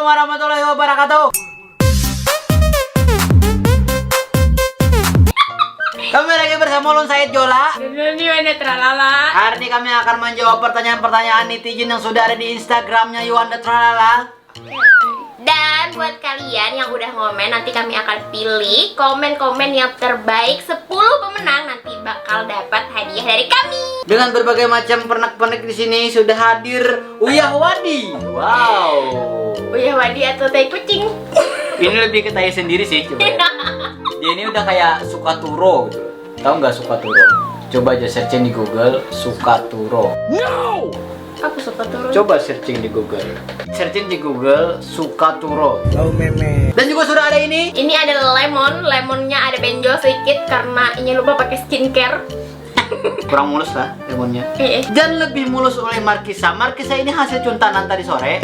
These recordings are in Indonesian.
warahmatullahi wabarakatuh. Kami lagi bersama Lun Said Jola. Hari ini kami akan menjawab pertanyaan-pertanyaan netizen yang sudah ada di Instagramnya Yuanda Tralala. Dan buat kalian yang udah ngomen, nanti kami akan pilih komen-komen yang terbaik 10 pemenang nanti bakal dapat hadiah dari kami. Dengan berbagai macam pernak-pernik di sini sudah hadir Uyah Wadi. Wow. Uyah Wadi atau tai kucing? Ini lebih ke tai sendiri sih coba. Ya. Dia ini udah kayak Sukaturo gitu. Tahu nggak Sukaturo? Coba aja searching di Google Sukaturo. No. Aku suka turun. Coba searching di Google. Searching di Google Sukaturo. Oh meme. Dan juga sudah ada ini. Ini ada lemon, lemonnya ada benjol sedikit karena ini lupa pakai skincare. Kurang mulus lah lemonnya. Dan lebih mulus oleh Markisa. Markisa ini hasil cuntanan tadi sore.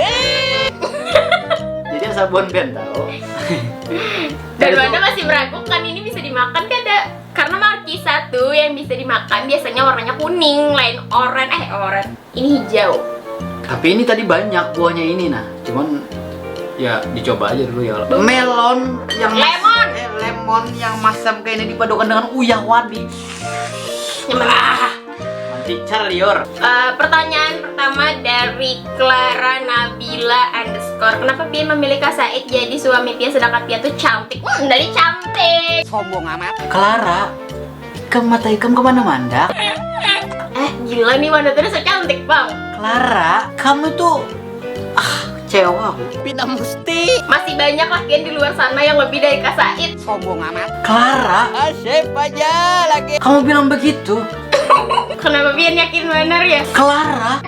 Jadi sabun ben tahu. Dan Wanda masih meragukan ini bisa dimakan kada? Karena Markisa tuh yang bisa dimakan biasanya warnanya kuning, lain oranye. Ini hijau. Tapi ini tadi banyak buahnya ini nah. Cuman ya dicoba aja dulu ya. Melon yang lemon yang masam kayak ini dipadukan dengan Uyah Wadi. Nanti liur. Pertanyaan pertama dari Clara Nabila _ kenapa Pia memilih Kak Said jadi suami Pia sedangkan Pia tuh cantik? Dari cantik. Sombong amat. Clara, kamu mata ikam kemana-mana? Gila nih Wanda tuh so cantik bang. Clara, kamu tuh kecewa aku. Pindah musti. Masih banyak laki di luar sana yang lebih dari Kak Said. Sombong amat. Clara, Asyik aja lagi. kamu bilang begitu? Kenapa Pia yakin benar ya? Clara,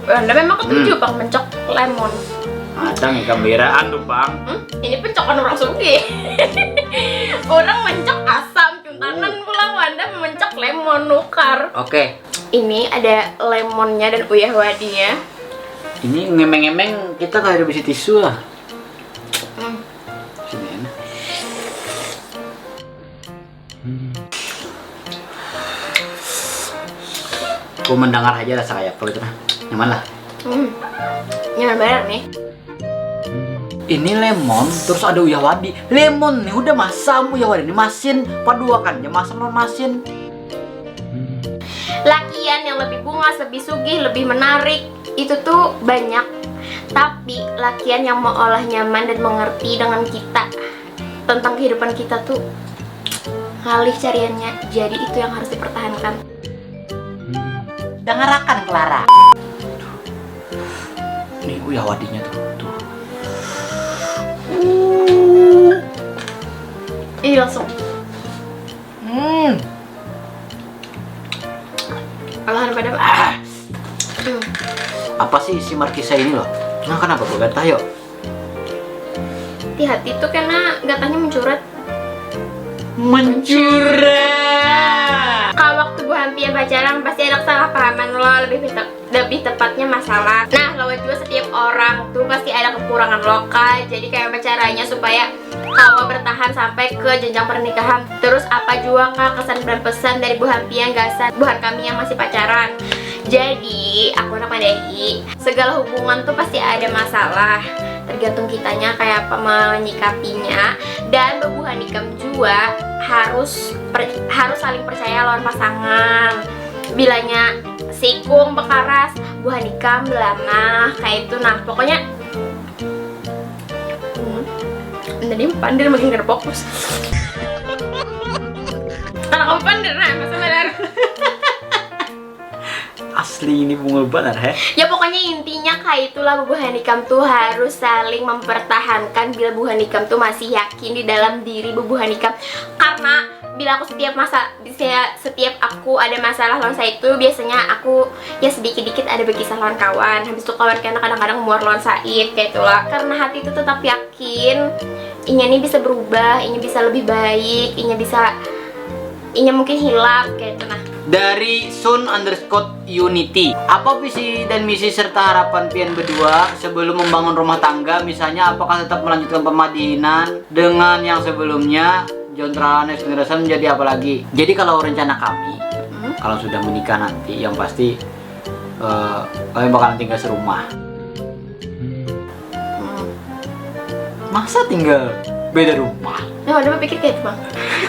Wanda memang ketujuh bang mencok lemon. ada nih kambiraan tuh bang. Ini pencokan orang sugih. Orang mencok asam, cuntanan pula Wanda mencok lemon nukar. Oke, Ini ada lemonnya dan Uyah Wadinya. ini ngemeng-ngemeng kita kayak ada bisi tisu lah. Sini enak. Aku mendengar aja rasa kayak apa gitu nah. Nyaman lah. Nyaman banget nih. Ini lemon, terus ada Uyah Wadi. Lemon nih udah masam, Uyah Wadi ini masin, paduakannya masam non masin. Lakian yang lebih bungas, lebih sugih, lebih menarik itu tuh banyak. Tapi lakian yang mau olah nyaman dan mengerti dengan kita tentang kehidupan kita tuh ngalih cariannya. Jadi itu yang harus dipertahankan. Dengarakan Clara. Nih Uyah Wadinya tuh. Iya langsung. Olahan pada Apa sih isi Markisa ini loh? Nah kenapa gue gak tahu? hati-hati tuh karena gatanya mencurat. Kalau waktu Bu Hampian pacaran pasti ada kesalahpahaman lo, lebih tepatnya masalah. Nah, lo juga setiap orang tuh pasti ada kekurangan lokal. Jadi kayak caranya supaya kau bertahan sampai ke jenjang pernikahan. Terus apa juga kak kesan dan pesan dari Bu Hampian gasan buat kami yang masih pacaran. Jadi aku nak madahi, segala hubungan tuh pasti ada masalah. Tergantung kitanya kayak apa menyikapinya. Dan Bu Hanikam juga harus saling percaya lawan pasangan. Bilanya sikung bekaras, Bu Hanikam belamah kayak itu. Nah pokoknya jadi pandai makin gak fokus. Kalau kamu pandai nah masa benar. Asli ini bungul benar he. Ya pokoknya intinya kayak itulah Bu Hanikam tuh harus saling mempertahankan bila Bu Hanikam tuh masih yakin di dalam diri Bu Hanikam. Karena bila aku setiap aku ada masalah lawan saya itu biasanya aku ya sedikit-dikit ada berkisah lawan kawan. Habis itu kawan karena kadang-kadang muar lawan Said kayak itulah. Karena hati itu tetap yakin ini bisa berubah, ini bisa lebih baik, ini mungkin hilap kayak itu nah. Dari Sun_Unity, apa visi dan misi serta harapan pian berdua sebelum membangun rumah tangga? Misalnya apakah tetap melanjutkan pemadinan dengan yang sebelumnya John Tralanes generasi menjadi apa lagi? Jadi kalau rencana kami kalau sudah menikah nanti yang pasti kalian bakalan tinggal serumah. Masa tinggal beda rumah? Nah, udah pikir kayak itu bang.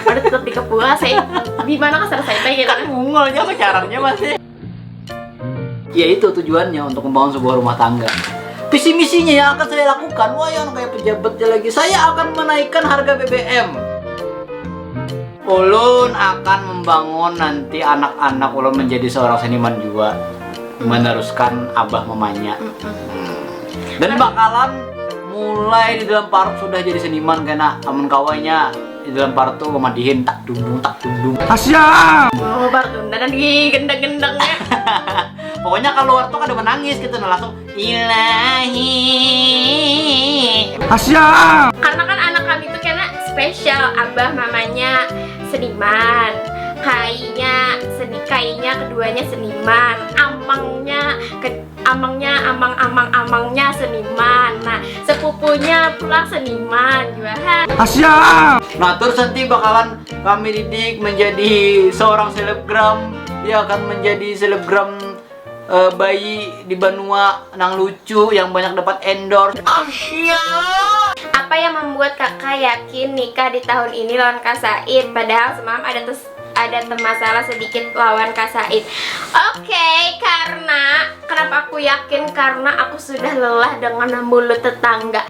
Udah tetap di Kepula, saya di mana kan selesai gitu kan? Mungolnya pacarannya masih. Ya itu tujuannya untuk membangun sebuah rumah tangga. Visi misinya yang akan saya lakukan, wah yang kayak pejabatnya lagi. Saya akan menaikkan harga BBM. Ulun akan membangun nanti anak-anak ulun menjadi seorang seniman juga, meneruskan abah mamanya. Dan bakalan mulai di dalam parut sudah jadi seniman karena amun kawainya di dalam parut tuh memadihin tak dundung. Oh, Bartunda dan di gendang-gendangnya. Pokoknya kalau luar tuh ada menangis gitu, nah langsung ilahi. Karena kan anak kami itu karena spesial, abah mamanya seniman, kainya keduanya seniman, amangnya seniman. Nah, sepupunya pula seniman juga. Nah terus nanti bakalan kami didik menjadi seorang selebgram. Dia akan menjadi selebgram bayi di Banua nang lucu yang banyak dapat endorse. Apa yang membuat kakak yakin nikah di tahun ini lawan Kak Said? Padahal semalam ada masalah sedikit lawan Kak Said. Oke, karena kenapa aku yakin? Karena aku sudah lelah dengan mulut tetangga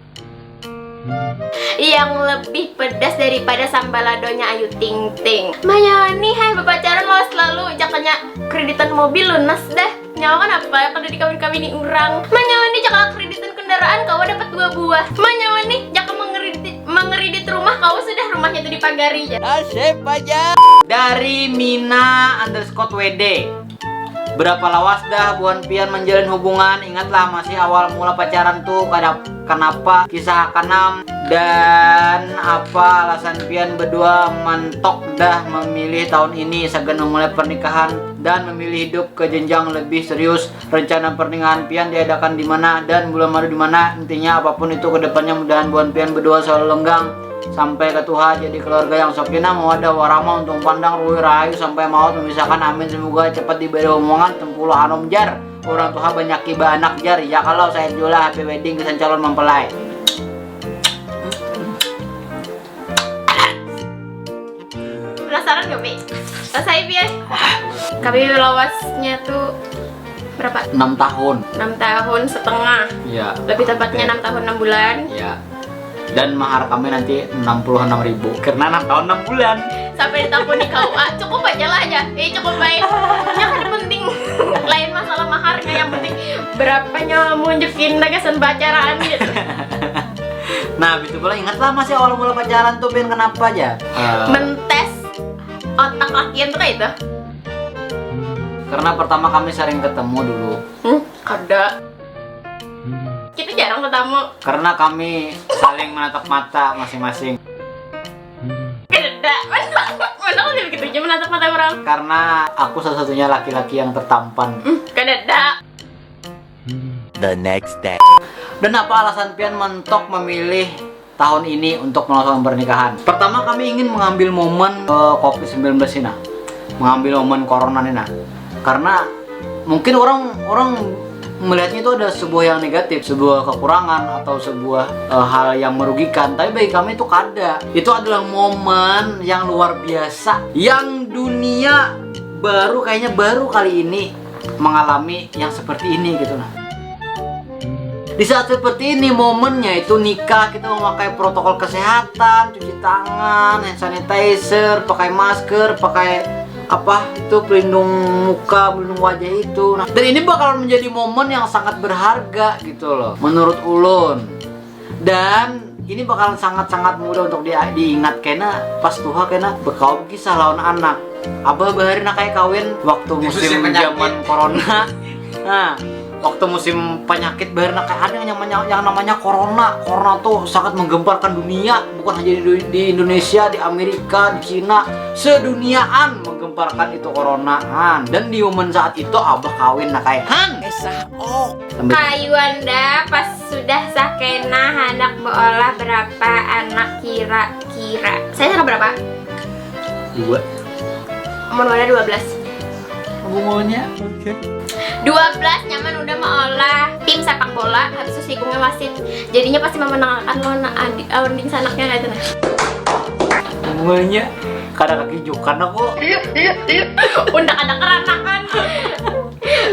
yang lebih pedas daripada sambaladonya Ayu Ting Ting. Mayani, hai pacaran lo selalu jakanya kreditan mobil lunas dah. Nyawan apa kada dikawin-kawini urang. Manyawani jaka kreditan kendaraan kau dapat 2 buah. Manyawani jaka mengeridit rumah kau sudah rumahnya itu dipagari ya. Nasib aja. Dari Mina_WD. Berapa lawas dah Buan Pian menjalin hubungan? Ingatlah masih awal mula pacaran tuh kenapa kisah kenam dan apa alasan Pian berdua mentok dah memilih tahun ini segan memulai pernikahan dan memilih hidup ke jenjang lebih serius. Rencana pernikahan Pian diadakan di mana dan bulan madu di mana? Intinya apapun itu kedepannya mudahan Buan Pian berdua selalu lenggang sampai ke Tuhan jadi keluarga yang sakinah mawaddah warahmah untuk pandang ruhi rahayu sampai maut memisahkan, amin. Semoga cepat diberi omongan tempuluh anom jar orang Tuhan banyak iba anak jar ya kalau saya jual happy wedding kesan calon mempelai. Penasaran gak, Bi? Saya Pian. Kami lawasnya tuh berapa? 6 tahun. 6 tahun setengah. Ya. Lebih tepatnya 6 tahun 6 bulan. Ya. Dan mahar kami nanti 66.000 karena 6 tahun 6 bulan. Sampai ditampun di KUA, cukup aja lah aja. Cukup baik. Yang kan penting lain masalah maharnya, yang penting berapanya munjukin kesan pacaran gitu. Nah, itu pula ingatlah masih awal mula pacaran tuh Pian kenapa aja? Mentes otak lakian tuh kayak itu. Karena pertama kami sering ketemu dulu. Kada. Kita jarang ketemu. Karena kami saling menatap mata masing-masing. Kada. Mana kok begitu aja menatap mata orang? Karena aku satu-satunya laki-laki yang tertampan. Kada. The next day. Dan apa alasan Pian mentok memilih tahun ini untuk melangsungkan pernikahan? Pertama kami ingin mengambil momen COVID-19 ini, mengambil momen corona ini. Karena mungkin orang melihatnya itu ada sebuah yang negatif, sebuah kekurangan atau sebuah hal yang merugikan. Tapi bagi kami itu kada. Itu adalah momen yang luar biasa, yang dunia kayaknya baru kali ini mengalami yang seperti ini gitu nah. Di saat seperti ini momennya itu nikah, kita memakai protokol kesehatan, cuci tangan, hand sanitizer, pakai masker, pakai apa itu pelindung muka, pelindung wajah itu. Nah, dan ini bakal menjadi momen yang sangat berharga gitu loh menurut ulun. Dan ini bakal sangat-sangat mudah untuk diingat karena pas tuha karena bekau kisah lawan anak. Abah bahari nak kayak kawin waktu musim zaman corona. Nah, waktu musim penyakit baru kayak ada yang namanya corona. Corona tuh sangat menggemparkan dunia, bukan hanya di Indonesia, di Amerika, di Cina, seduniaan menggemparkan itu coronaan. Dan di momen saat itu abah kawin nak kayak Kayu Anda pas sudah sakena anak beolah berapa anak kira-kira? Saya anak berapa? 2. Umur Anda 12. bungonya. 12 nyaman udah mengolah tim sepak bola, habis itu Sigungnya wasit. Jadinya pasti memenangkan lawan Andin Sanaknya nggak itu nah. Bungonya kada kaki jukan aku. Udah ada keranakan.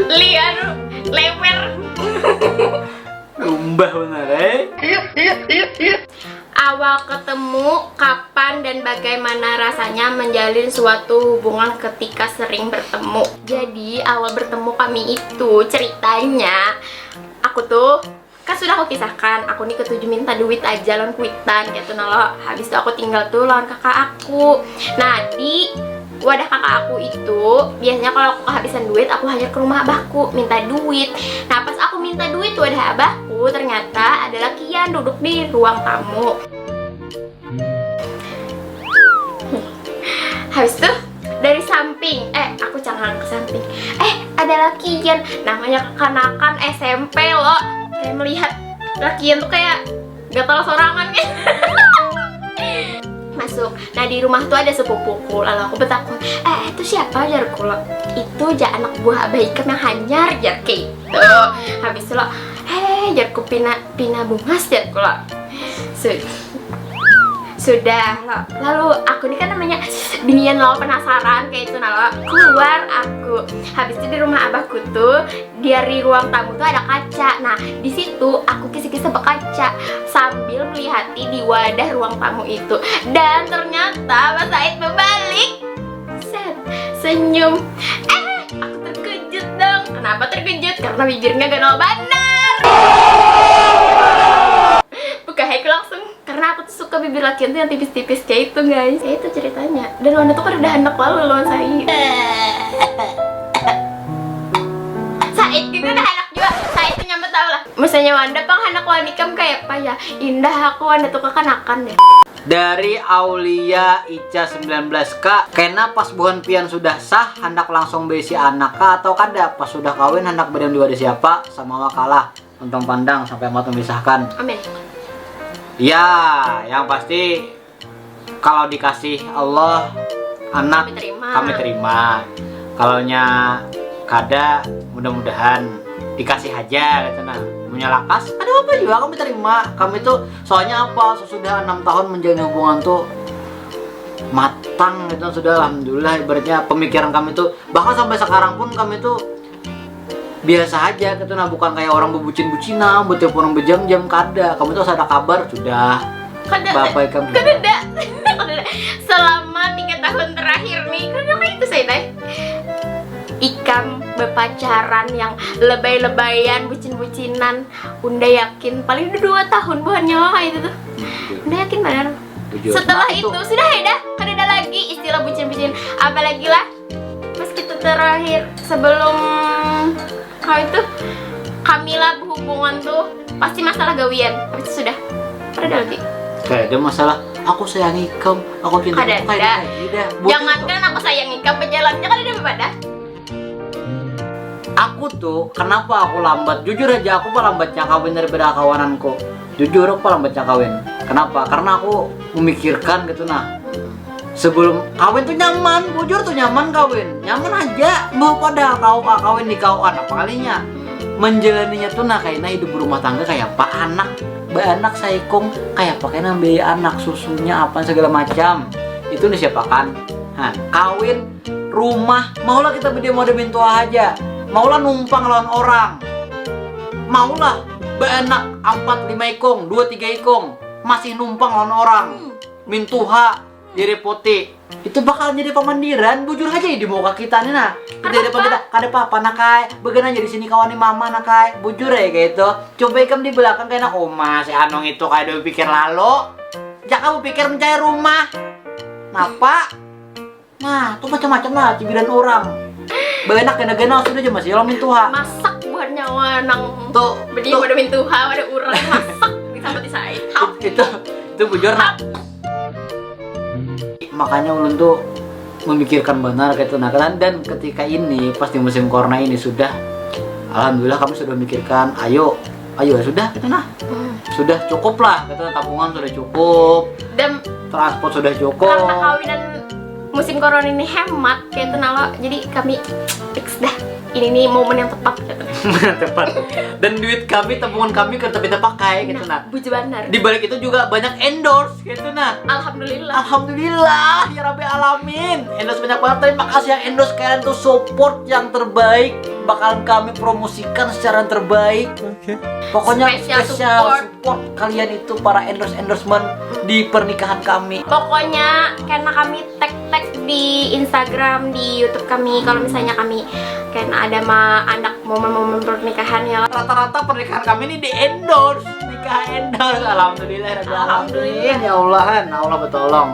Liar lewer. Umbah bener Awal ketemu, kapan dan bagaimana rasanya menjalin suatu hubungan ketika sering bertemu. Jadi awal bertemu kami itu ceritanya, aku tuh kan sudah aku kisahkan, aku nih ketujuh minta duit aja lawan kuitan gitu nah lo. Habis itu aku tinggal tuh lawan kakak aku. Nah di wadah kakak aku itu biasanya kalau aku kehabisan duit, aku hanya ke rumah abahku minta duit. Nah pas aku minta duit wadah abahku, ternyata ada lakian duduk di ruang tamu. Habis itu dari samping, aku jangan ke samping, ada lakian namanya kekanakan SMP loh. Kayak melihat lakian tuh kayak gatal sorangan gitu. Masuk. Nah di rumah tuh ada sepupuku. Lalu aku bertakun, itu siapa jarku lo? Itu anak buah Abah Ikam yang hanyar jar gitu. Habis itu lo, jarku pina bungas jarku lo. Sudah lo. Lalu aku ini kan namanya binian lo penasaran kayak itu nah lo. Keluar aku. Habis itu di rumah abahku tuh dari ruang tamu tuh ada kaca. Nah di situ aku kisi-kisi ke kaca sambil melihati di wadah ruang tamu itu. Dan ternyata Mas Said berbalik. Senyum. Aku terkejut dong. Kenapa terkejut? Karena bibirnya ganal bandar. Buka hek langsung. Karena aku tuh suka bibir lakian tuh yang tipis-tipis kayak itu guys. Kayak itu ceritanya. Dan Wanda tuh kan udah anak lalu lawan Said. Said juga udah anak juga. Said tuh nyambut tau lah. Misalnya Wanda pang anak wanikam kayak apa ya. Indah aku Wanda tuh kekanakan deh. Dari Aulia Ica 19K, kena pas buhan pian sudah sah hendak langsung besi anak kah atau kada pas sudah kawin hendak badan dua ada siapa sama wakalah untung pandang sampai amat memisahkan. Amin. Ya, yang pasti kalau dikasih Allah anak kami terima. Kalau nya kada mudah-mudahan dikasih aja gitu nah. Punya lakas, ada apa juga kami terima. Kami tuh soalnya apa? Sudah 6 tahun menjalin hubungan tuh matang gitu sudah alhamdulillah ibaratnya pemikiran kami tuh bahkan sampai sekarang pun kami tuh biasa aja gitu nah bukan kayak orang bebucin-bucinan, bertelepon berjam-jam kada. Kamu tuh harus ada kabar sudah. Bapak kamu. Kada. Selama 3 tahun terakhir nih, karena kayak itu saya deh. Ikam berpacaran yang lebay-lebayan, bucin-bucinan. Unda yakin paling udah 2 tahun bukannya kayak itu tuh. Unda yakin benar. Setelah nah, itu sudah ya dah, kan ada lagi istilah bucin-bucin. Apalagi lah pas kita terakhir sebelum kau itu Kamila berhubungan tuh pasti masalah gawian. Habis itu sudah. Ada lagi. Kayak ada masalah. Aku sayang ikam, aku cinta kamu kayak dah. Jangankan aku sayang ikam, penjalannya kan ada berbeda. Aku tuh kenapa aku lambat? Jujur aja aku lambatnya kawin daripada kawananku. Jujur aku lambatnya kawin. Kenapa? Karena aku memikirkan gitu nah. Sebelum kawin tuh nyaman, bujur tuh nyaman kawin. Nyaman aja. Mau pada kau kawin di kauan apa kalinya. Menjalaninya tuh nah kayaknya hidup berumah tangga kayak apa anak. Anak saikung kayak pakai nambah anak susunya apa segala macam. Itu disiapakan. Nah, kawin rumah maulah kita berdua mau tua aja. Maulah numpang lawan orang. Maulah beanak 4-5 ikong, 2-3 ikong masih numpang lawan orang. Mintuha direpoti. Itu bakal jadi pemandiran, bujur aja di muka kita nih nah. Kita depan kita, kada apa-apa nakai. Bagaimana jadi sini kawan nih mama nakai. Bujur ya kayak itu. Coba ikam di belakang kayak oma si Anong itu kayak udah pikir lalu. Jangan kamu pikir mencari rumah. Napa? Nah, tuh macam-macam lah cibiran orang. Benak gena-gena sudah aja masih lamin tuha. Masak buat nyawa nang tuh bedi pada mintuha ada urang masak sama di saya. Itu bujur nak. Makanya ulun tuh memikirkan benar kayak itu nah dan ketika ini pas di musim corona ini sudah alhamdulillah kami sudah memikirkan ayo sudah gitu nah. Sudah cukup lah gitu tabungan sudah cukup dan transport sudah cukup karena kawinan musim corona ini hemat kayak itu nalo, jadi kami fix dah ini nih momen yang tepat gitu. Tepat. Dan duit kami, tabungan kami kan kita pakai gitu nah. Buju benar. Di balik itu juga banyak endorse gitu nah. Alhamdulillah. Alhamdulillah ya Rabbi alamin. Endorse banyak banget. Terima kasih yang endorse, kalian tuh support yang terbaik. Bakalan kami promosikan secara yang terbaik. Pokoknya spesial support kalian itu para endorsement di pernikahan kami. Pokoknya karena kami tag di Instagram, di YouTube kami kalau misalnya kami karena ada anak momen-momen pernikahan ya. Rata-rata pernikahan kami ini di endorse, nikah endorse. Alhamdulillah. Alhamdulillah. Ya Allah, Allah bertolong.